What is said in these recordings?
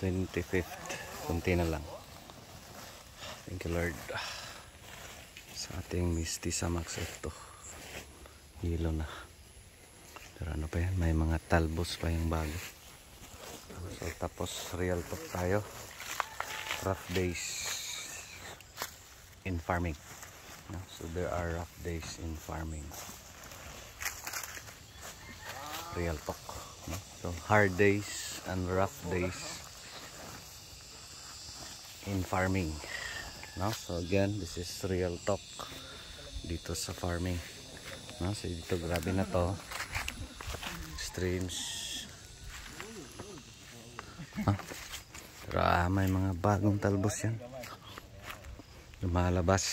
25th. Kunti na lang. Thank you Lord. Sa ating Misty Samax ito. Hilo na. Pero ano pa yan? May mga talbos pa yung bago. So tapos real talk tayo. Rough days in farming. So there are rough days in farming. Real talk. So hard days and rough days in farming. So again, this is real talk dito sa farming. So dito grabe na to. Streams. Pero may mga bagong talbos yan. Lumalabas.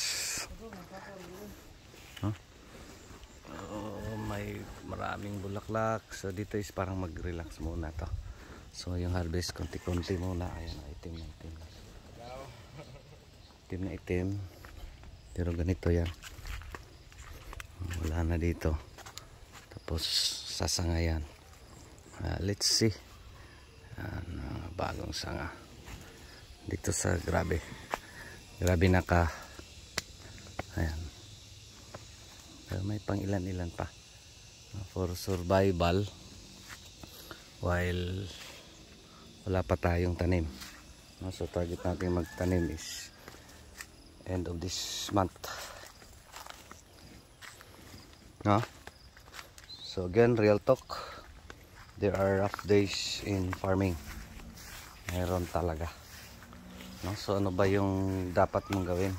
May maraming bulaklak. So dito is parang mag-relax muna to. So yung harvest konti-konti muna. Ayan, itim na itim. Itim na itim. Pero ganito yan. Wala na dito. Tapos sasanga yan. Let's see. Bagong sanga. Dito sa grabe. Grabe naka. Ayan. Pero may pang ilan-ilan pa. For survival while wala pa tayong tanim. So target natin magtanim is end of this month. So again, real talk, there are rough days in farming. Meron talaga. So ano ba yung dapat mong gawin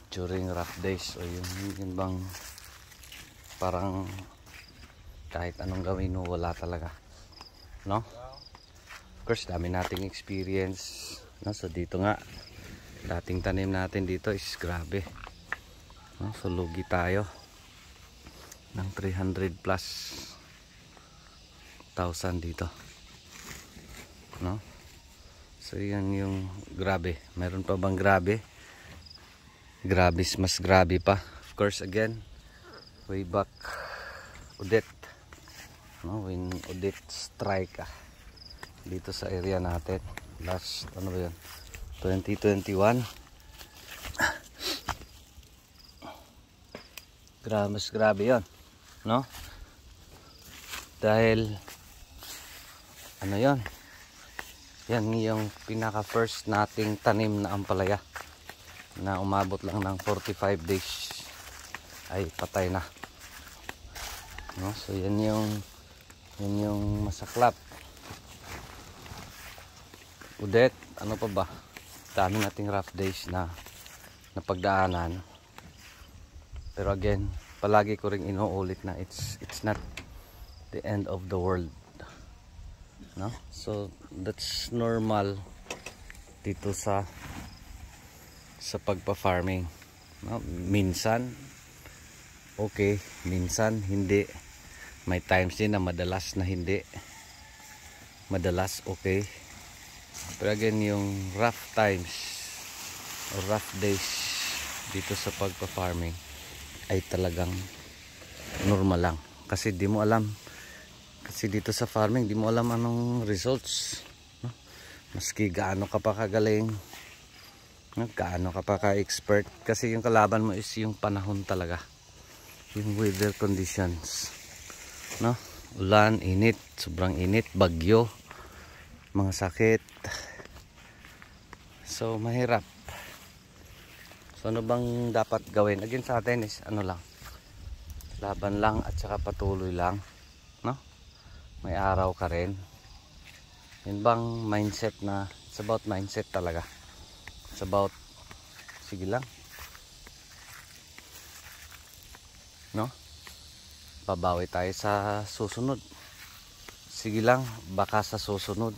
during rough days? O yung bang parang kahit anong gawin mo wala talaga, of course dami nating experience, so dito nga dating tanim natin dito is grabe, so lugi tayo ng 300 plus thousand dito, so yan yung grabe. Meron pa bang grabe? Mas grabe pa, of course. Again, way back Odette, when Odette strike dito sa area natin last, ano ba yun, 2021. Mas grabe yun, dahil ano yun, yan yung pinaka first nating tanim na ampalaya na umabot lang ng 45 days ay patay na. So yan yung masaklap. Odette, ano pa ba? Dami nating rough days na napagdaanan. Pero again, palagi ko ring inuulit na it's not the end of the world. So that's normal dito sa pagpa-farming. Minsan okay, minsan hindi. May times din na madalas na hindi. Madalas okay. Pero again, yung rough times or rough days dito sa pagpa-farming ay talagang normal lang. Kasi di mo alam. Kasi dito sa farming, di mo alam anong results. Maski gaano ka pa kagaling, gaano ka pa ka-expert. Kasi yung kalaban mo is yung panahon talaga. Yung weather conditions, ulan, init, sobrang init, bagyo, mga sakit. So mahirap. So ano bang dapat gawin? Again sa atin is ano lang, laban lang at saka patuloy lang, may araw ka rin. Yun bang mindset na, it's about mindset talaga. It's about sige lang, babawi tayo sa susunod. Sige lang, baka sa susunod.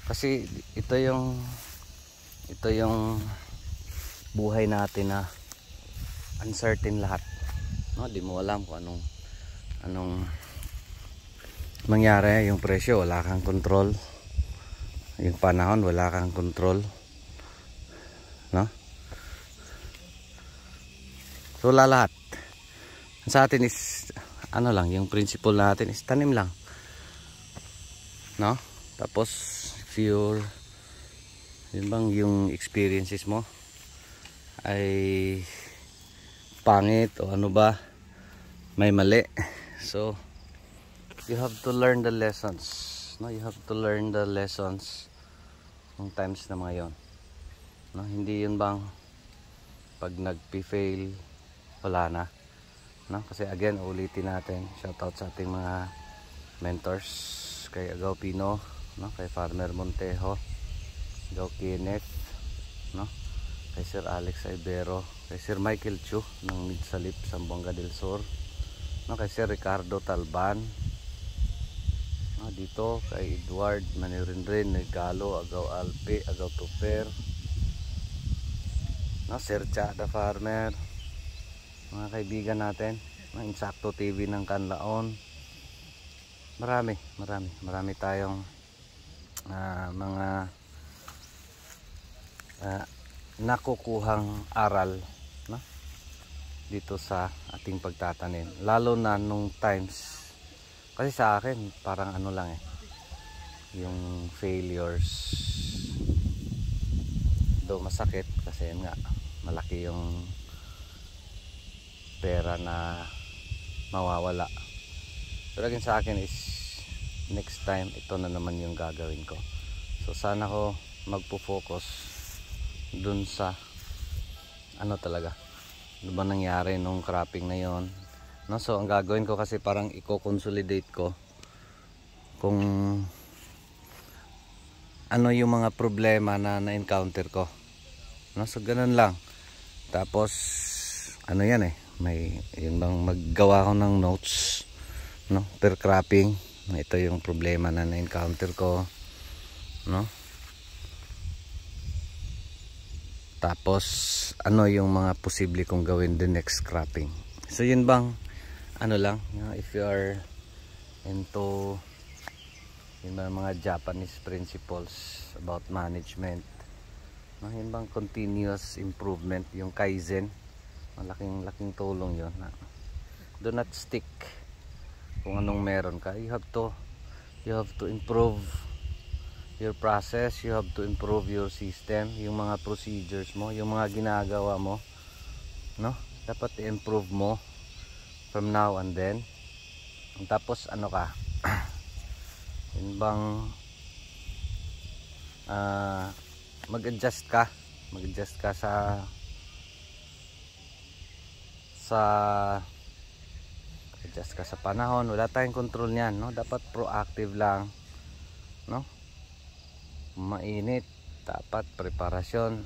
Kasi ito yung buhay natin na uncertain lahat. Di mo alam kung anong mangyari. Yung presyo, wala kang control. Yung panahon, wala kang control. So wala lahat. Sa atin is ano lang, yung principle natin is tanim lang. Tapos if you're, yun bang yung experiences mo ay pangit o ano ba, may mali, so you have to learn the lessons, no? You have to learn the lessons ng times na mga yon, no? Hindi yun bang pag nagpi-fail wala na, no? Kasi again, ulitin natin, shoutout sa ating mga mentors, kay Agaw Pino, no? Kay Farmer Montejo, Agaw Kenneth, no? Kay Sir Alex Ibero, kay Sir Michael Chu ng Midsalip, Zamboanga del Sur, no? Kay Sir Ricardo Talban, no? Dito kay Edward Manirinrin, Negalo, Agaw Alpe, Agaw Tuper, no? Sir Cha the Farmer, mga kaibigan natin, no? Insakto TV ng Canlaon, marami tayong mga nakukuhang aral, no? Dito sa ating pagtatanim, lalo na nung times, kasi sa akin parang ano lang yung failures, do masakit kasi nga malaki yung pera na mawawala, pero again sa akin is next time ito na naman yung gagawin ko. So sana ko magpo-focus dun sa ano talaga, ano ba nangyari nung cropping na yon, no? So ang gagawin ko kasi parang i-consolidate ko kung ano yung mga problema na na-encounter ko, no? So ganun lang. Tapos ano yan may yun bang maggawa ko ng notes, no? Per cropping, ito yung problema na na-encounter ko, no? Tapos ano yung mga posible kong gawin the next cropping. So yun bang ano lang, if you are into yun bang mga Japanese principles about management, no? Yun bang continuous improvement, yung kaizen, laking tulong yun. Do not stick kung anong meron ka. You have to improve your process, you have to improve your system, yung mga procedures mo, yung mga ginagawa mo, no? Dapat i-improve mo from now and then. Tapos ano ka, yun bang mag-adjust ka sa panahon. Wala tayong control niyan, no? Dapat proactive lang, no? Mainit, dapat preparasyon,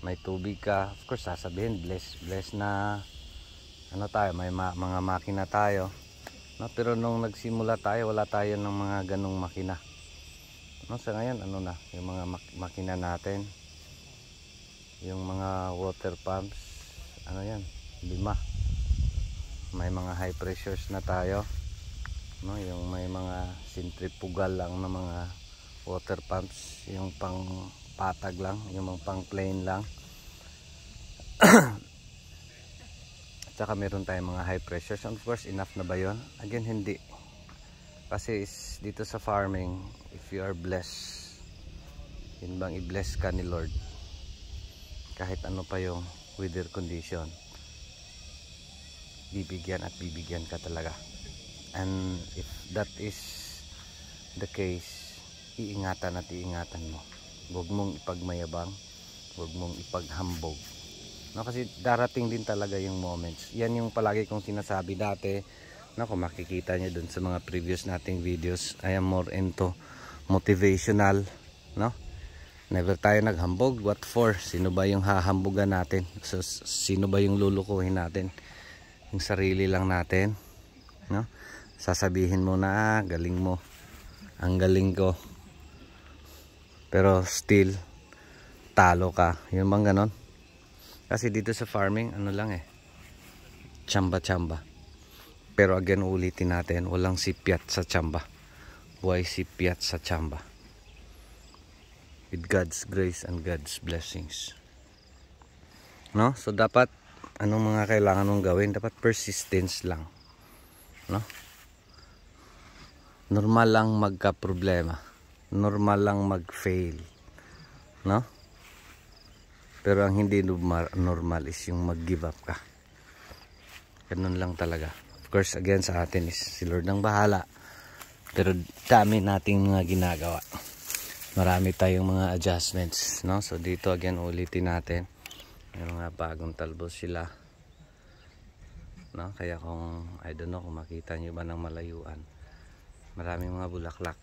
may tubig ka, of course sasabihin bless na ano tayo, may mga makina tayo, no? Pero nung nagsimula tayo, wala tayo ng mga ganong makina, no? So ngayon ano na yung mga makina natin, yung mga water pumps, ano yan, 5, may mga high pressures na tayo, no? Yung may mga centrifugal lang na mga water pumps, yung pang patag lang, yung pang plain lang. Tsaka meron tayong mga high pressures. Of course, enough na ba yun? Again, hindi. Kasi dito sa farming, if you are blessed, yun bang i-bless ka ni Lord, kahit ano pa yung weather condition, bibigyan at bibigyan ka talaga. And if that is the case, iingatan at iingatan mo. Huwag mong ipagmayabang, huwag mong ipaghambog, no? Kasi darating din talaga yung moments. Yan yung palagi kong sinasabi dati, no? Kung makikita nyo dun sa mga previous nating videos, I am more into motivational, no? Never tayo naghambog. What for? Sino ba yung hahambugan natin? So, sino ba yung lulukuhin natin? Yung sarili lang natin, no? Sasabihin mo na galing mo, ang galing ko, pero still talo ka. Yun bang ganon? Kasi dito sa farming ano lang tsamba. Pero again, ulitin natin, walang sipiat sa tsamba, buhay sipiat sa tsamba, with God's grace and God's blessings, no? So dapat anong mga kailangan mong gawin? Dapat persistence lang, no? Normal lang magka-problema. Normal lang mag-fail. No? Pero ang hindi normal is yung mag-give up ka. Ganun lang talaga. Of course, again sa atin is si Lord ang bahala. Pero dami nating mga ginagawa. Marami tayong mga adjustments. No? So dito again, ulitin natin. May mga bagong talbos sila. No? Kaya kung, I don't know kung makita nyo ba ng malayuan. Maraming mga bulaklak.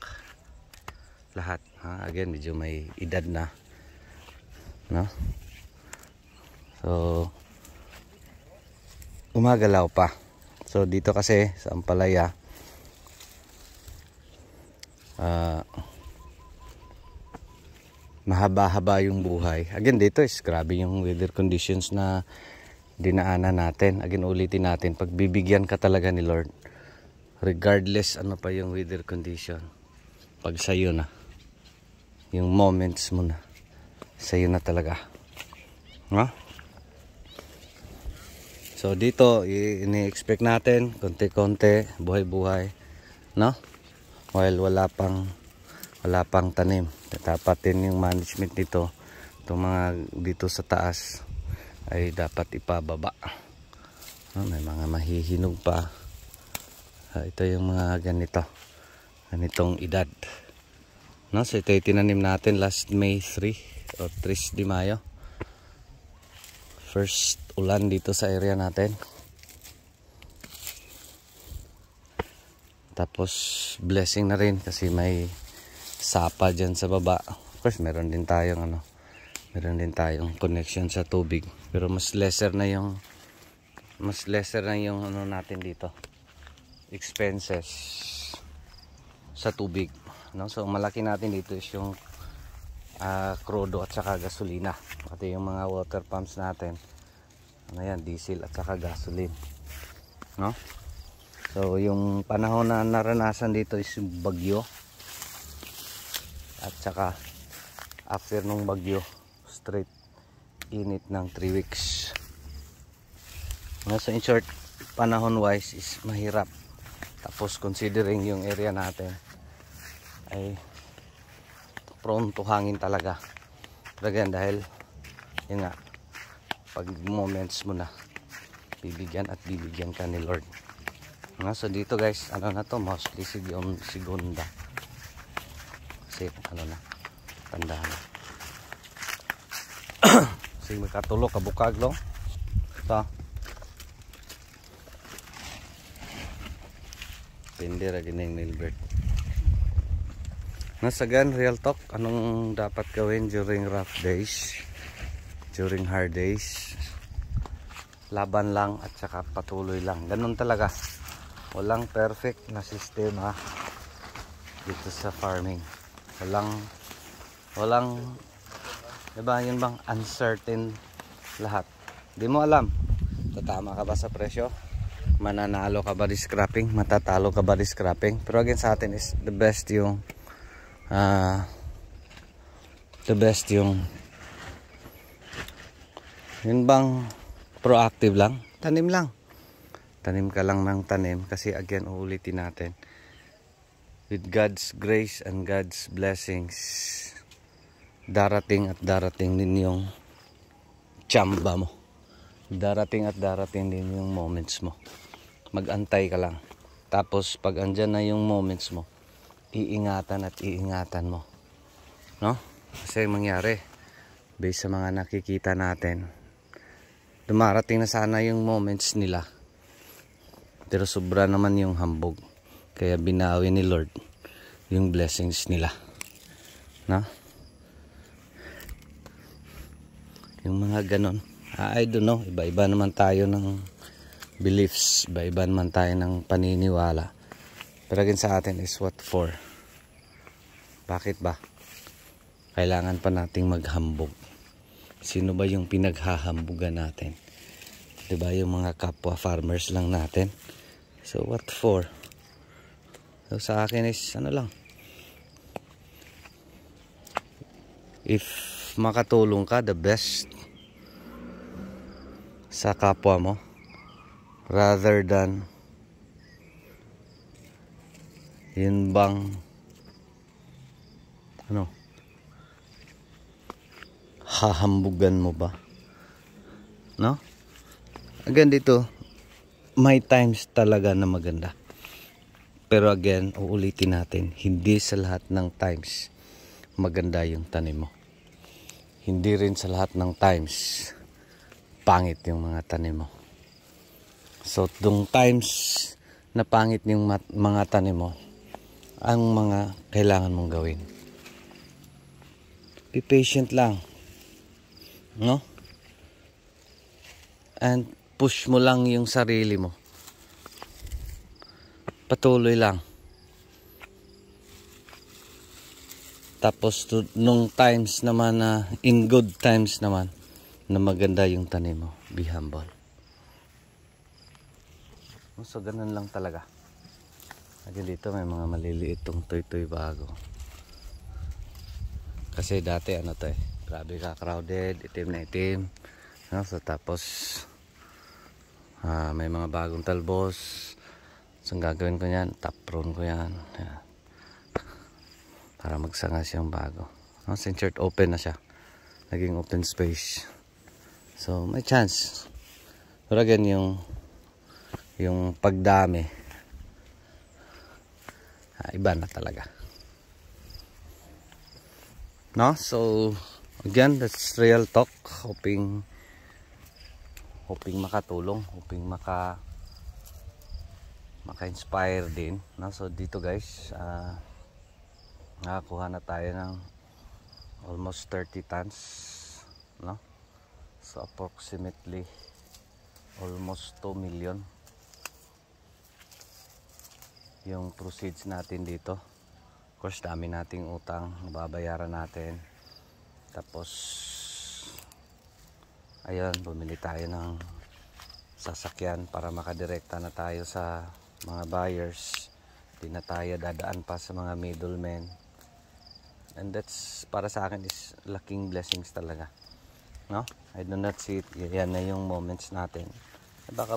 Lahat. Ha? Again, medyo may edad na. No? So, umagalaw pa. So, dito kasi sa Ampalaya, mahaba-haba yung buhay. Again, dito is grabe yung weather conditions na dinaanan natin. Again, ulitin natin. Pagbibigyan ka talaga ni Lord. Regardless ano pa yung weather condition. Pag sa'yo na. Yung moments mo na. Sa'yo na talaga. No? So dito ini-expect natin konti-konti, buhay-buhay, no? While wala pang tanim. Dapatin yung management dito. Itong mga dito sa taas ay dapat ipababa. No? May mga mahihinog pa. Ito yung mga ganitong edad. No? So ito yung tinanim natin last May 3 o 3 de Mayo. First ulan dito sa area natin. Tapos blessing na rin kasi may sapa dyan sa baba. Of course meron din tayong connection sa tubig. Pero mas lesser na yung ano natin dito. Expenses sa tubig. No? So malaki natin dito is yung krudo at saka gasolina. Pati yung mga water pumps natin. Ano yan, diesel at saka gasoline. No? So yung panahon na naranasan dito is bagyo. At saka after nung bagyo, straight init ng 3 weeks. No? So in short, panahon wise is mahirap. Tapos considering yung area natin ay prone to hangin talaga. Pero again, dahil yun nga, pag moments mo na bibigyan ka ni Lord. So dito guys, ano na to, mostly segunda. Kasi ano na, tanda na. Kasi magkatulo kabukag lo. Ito. Pindi ra gining Nilbert. Nasagan, real talk, anong dapat gawin during rough days, during hard days? Laban lang at saka patuloy lang. Ganun talaga. Walang perfect na sistema dito sa farming. Walang, diba yun bang uncertain lahat. Di mo alam, tatama ka ba sa presyo? Mananalo ka ba di scrapping? Matatalo ka ba di scrapping? Pero again sa atin is the best yung yun bang proactive lang, tanim ka lang ng tanim. Kasi again uulitin natin, with God's grace and God's blessings, darating din yung tsamba mo, darating din yung moments mo. Mag-antay ka lang, tapos pag andyan na yung moments mo, iingatan mo, no? Kasi mangyari based sa mga nakikita natin, dumarating na sana yung moments nila, pero sobra naman yung hambog, kaya binawi ni Lord yung blessings nila, no? Yung mga ganon, I don't know, iba-iba naman tayo ng beliefs, iba-iba naman tayo ng paniniwala. Pero again sa atin is what for? Bakit ba? Kailangan pa nating maghambog. Sino ba yung pinaghahambugan natin? Diba yung mga kapwa farmers lang natin? So what for? So sa akin is ano lang. If makatulong ka, the best sa kapwa mo. Rather than Yun bang ano, hahambugan mo ba? No? Again dito, may times talaga na maganda. Pero again, uulitin natin, hindi sa lahat ng times maganda yung tanim mo. Hindi rin sa lahat ng times pangit yung mga tanim mo. So, dung times na pangit yung mga tanim mo, ang mga kailangan mong gawin. Be patient lang. No? And push mo lang yung sarili mo. Patuloy lang. Tapos nung times naman na in good times naman na maganda yung tanim mo, be humble. So ganun lang talaga. Lagi dito may mga maliliit tong toy bago. Kasi dati ano to grabe ka crowded, itim na itim. No? So tapos may mga bagong talbos. So ang gagawin ko yan, taproon ko yan. Ayan. Para magsanga siyang bago. No? Since open na siya. Naging open space. So may chance. Pero again yung pagdami, iba na talaga. No? So again, that's real talk. Hoping makatulong, hoping maka-inspire din. No? So dito guys, nakakuha na tayo ng almost 30 tons, no? So approximately almost 2 million yung proceeds natin dito. Of course, dami nating utang babayaran natin. Tapos ayun, bumili tayo ng sasakyan para makadirekta na tayo sa mga buyers. Di na tayo dadaan pa sa mga middlemen. And that's, para sa akin, is laking blessings talaga. No? I do not see it. Yan na yung moments natin. Baka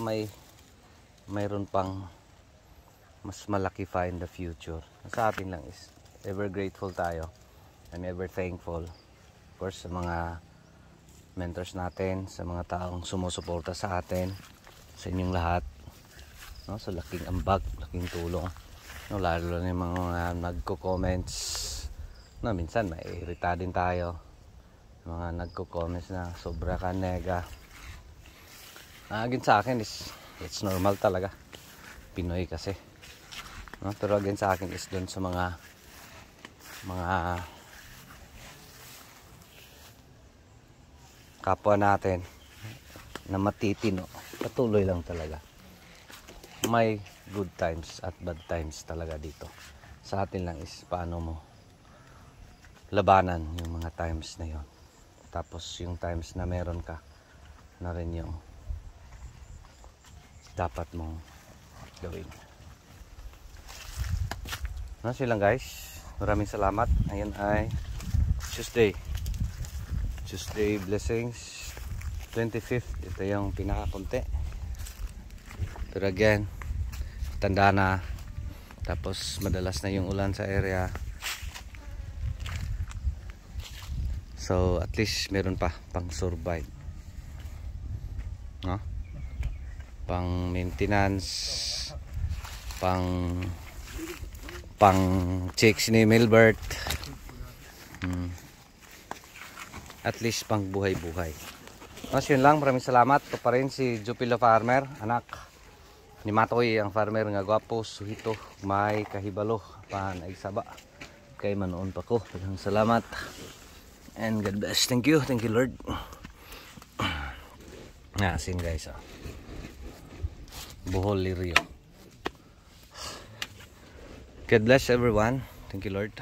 mayroon pang mas malaki pa in the future. Sa atin lang is ever grateful tayo. I'm ever thankful. Of course, sa mga mentors natin, sa mga taong sumusuporta sa atin, sa inyong lahat. No? So laking ambag, laking tulong. No, lalo na yung mga nagko-comments. No, minsan maiirita din tayo. Mga nagko-comments na sobra ka nega. Again sa akin is it's normal talaga. Pinoy kasi. No, pero again sa akin is doon sa mga kapwa natin na matitino. Patuloy lang talaga. May good times at bad times talaga dito. Sa atin lang is paano mo labanan yung mga times na yon. Tapos yung times na meron ka na rin yung dapat mong gawin. No, silang guys. Maraming salamat. Ayan ay Tuesday blessings 25th. Ito yung pinakakunti. Pero again, tanda na. Tapos madalas na yung ulan sa area. So at least meron pa pang survive. No? Pang maintenance, pang chicks ni Milbert. At least pang buhay-buhay. Mas yun lang, maraming salamat. Ito pa rin si Jupilo Farmer, anak ni Matoy, ang farmer nga gwapo, suhito, may kahibalo, panagsaba. Kay manoon pa ko. Maraming salamat. And God bless. Thank you Lord. Asin guys. Bohol Lirio. God bless everyone. Thank you Lord.